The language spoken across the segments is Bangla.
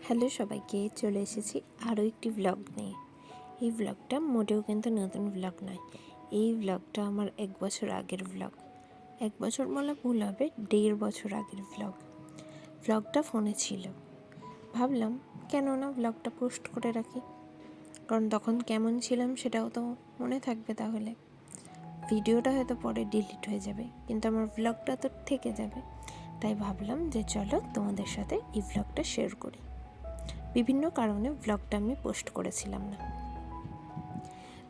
হ্যালো সবাইকে, চলে এসেছি আরও একটি ব্লগ নিয়ে। এই ব্লগটা মোটেও কিন্তু নতুন ব্লগ নয়। এই ব্লগটা আমার 1 বছর আগের ব্লগ। 1 বছর বলা ভুল হবে, 1.5 বছর আগের ব্লগ। ব্লগটা ফোনে ছিল, ভাবলাম কেন না ব্লগটা পোস্ট করে রাখি, কারণ তখন কেমন ছিলাম সেটাও তো মনে থাকবে। তাহলে ভিডিওটা হয়তো পরে ডিলিট হয়ে যাবে, কিন্তু আমার ব্লগটা তো থেকে যাবে। তাই ভাবলাম যে চলো তোমাদের সাথে এই ব্লগটা শেয়ার করি। বিভিন্ন কারণে ব্লগটা আমি পোস্ট করেছিলাম না।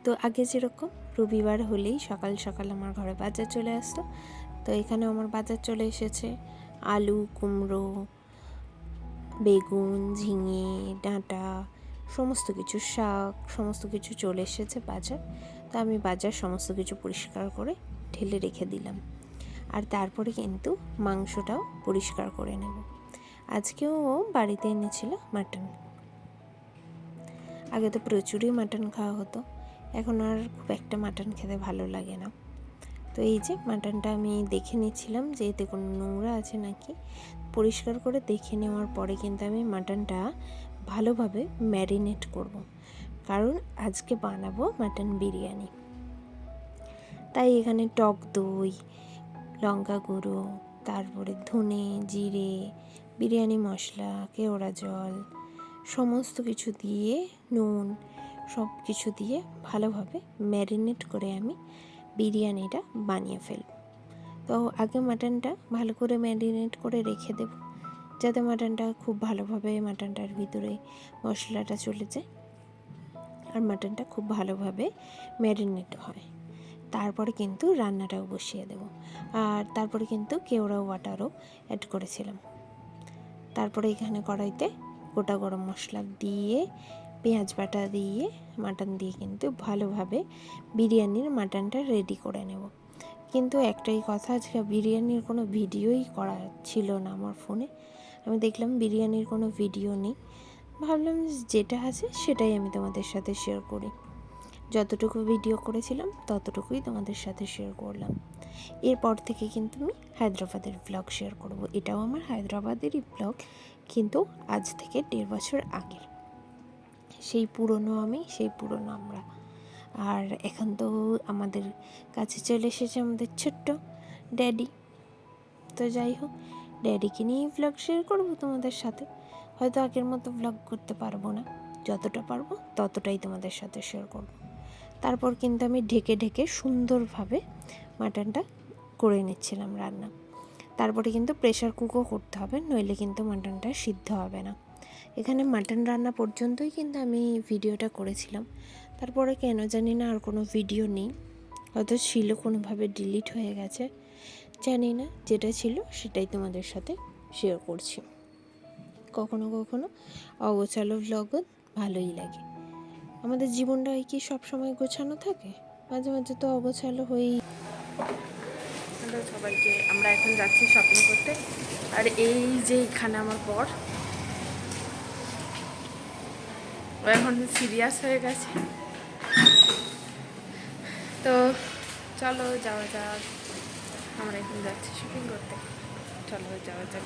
তো আগে যেরকম রবিবার হলেই সকাল সকাল আমার ঘরে বাজার চলে আসতো, তো এখানেও আমার বাজার চলে এসেছে। আলু, কুমড়ো, বেগুন, ঝিঙে, ডাঁটা, সমস্ত কিছু, শাক, সমস্ত কিছু চলে এসেছে বাজার। তো আমি বাজার সমস্ত কিছু পরিষ্কার করে ঢেলে রেখে দিলাম। আর তারপরে কিন্তু মাংসটাও পরিষ্কার করে নেব। আজকেও বাড়িতে এনেছিল মাটন। আগে তো প্রচুরই মাটন খাওয়া হতো, এখন আর খুব একটা মাটন খেতে ভালো লাগে না। তো এই যে মাটনটা আমি দেখে নিচ্ছিলাম যে এতে কোনো নোংরা আছে নাকি। পরিষ্কার করে দেখে নেওয়ার পরে কিন্তু আমি মাটনটা ভালোভাবে ম্যারিনেট করব, কারণ আজকে বানাবো মাটন বিরিয়ানি। তাই এখানে টক দই, লঙ্কা গুঁড়ো, তারপরে ধনে, জিরে, বিরিয়ানি মশলা, কেওড়া জল, সমস্ত কিছু দিয়ে, নুন, সব কিছু দিয়ে ভালোভাবে ম্যারিনেট করে আমি বিরিয়ানিটা বানিয়ে ফেলব। তো আগে মাটনটা ভালো করে ম্যারিনেট করে রেখে দেব, যাতে মাটনটা খুব ভালোভাবে মাটনটার ভিতরে মশলাটা চলে যায় আর মাটনটা খুব ভালোভাবে ম্যারিনেট হয়। তারপরে কিন্তু রান্নাটাও বসিয়ে দেব। আর তারপরে কিন্তু কেওড়া ওয়াটারও অ্যাড করেছিলাম। তারপরে এখানে কড়াইতে গোটা গরম মশলা দিয়ে, পেঁয়াজ বাটা দিয়ে, মাটন দিয়ে কিন্তু ভালোভাবে বিরিয়ানির মাটনটা রেডি করে নেব। কিন্তু একটাই কথা, আজকে বিরিয়ানির কোনো ভিডিওই করা ছিল না আমার ফোনে। আমি দেখলাম বিরিয়ানির কোনো ভিডিও নেই, ভাবলাম যেটা আছে সেটাই আমি তোমাদের সাথে শেয়ার করি। যতটুকু ভিডিও করেছিলাম ততটুকুই তোমাদের সাথে শেয়ার করলাম। এরপর থেকে কিন্তু আমি হায়দ্রাবাদের ব্লগ শেয়ার করব। এটাও আমার হায়দ্রাবাদেরই ব্লগ, কিন্তু আজ থেকে 1.5 বছর আগের। সেই পুরনো আমি, সেই পুরনো আমরা। আর এখন তো আমাদের কাছে চলে এসেছে আমাদের ছোট্ট ড্যাডি। তো যাই হোক, ড্যাডিকে নিয়েই ব্লগ শেয়ার করব তোমাদের সাথে। হয়তো আগের মতো ব্লগ করতে পারবো না, যতটা পারবো ততটাই তোমাদের সাথে শেয়ার করব। তারপর কিন্তু আমি ঢেকে ঢেকে সুন্দরভাবে মাটনটা করে নিচ্ছিলাম রান্না। তারপরে কিন্তু প্রেশার কুকও করতে হবে, নইলে কিন্তু মাটনটা সিদ্ধ হবে না। এখানে মাটন রান্না পর্যন্তই কিন্তু আমি ভিডিওটা করেছিলাম। তারপরে কেন জানি না আর কোনো ভিডিও নেই, হয়তো ছিল কোনোভাবে ডিলিট হয়ে গেছে, জানি না। যেটা ছিল সেটাই তোমাদের সাথে শেয়ার করছি। কখনো কখনো অগোছালো ভ্লগও ভালোই লাগে। আমাদের জীবনটা কি সব সময় গোছানো থাকে? মাঝে মাঝে তো অগোছালো হয়েই। হ্যালো সবাইকে, আমরা এখন যাচ্ছি শপিং করতে। আর এই যে এখানে আমার বর, ও এখন সিরিয়াস হয়ে গেছে। তো চলো যাওয়া যাক, আমরা এখন যাচ্ছি শপিং করতে। চলো যাওয়া যাক।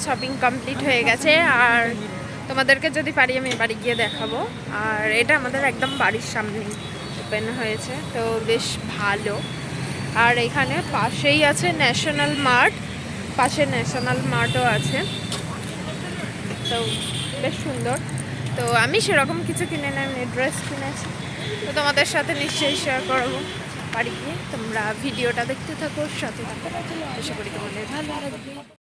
শপিং কমপ্লিট হয়ে গেছে। আর তোমাদেরকে যদি পারি আমি বাড়ি গিয়ে দেখাবো। আর এটা আমাদের একদম বাড়ির সামনেই ওপেন হয়েছে, তো বেশ ভালো। আর এখানে পাশেই আছে ন্যাশনাল মার্ট, পাশে ন্যাশনাল মার্টও আছে, তো বেশ সুন্দর। তো আমি সেরকম কিছু কিনে না, আমি ড্রেস কিনেছি, তো তোমাদের সাথে নিশ্চয়ই শেয়ার করবো বাড়ি গিয়ে। তোমরা ভিডিওটা দেখতে থাকো, সাথে থাকো, আশা করি তোমাদের ভালো লাগবে।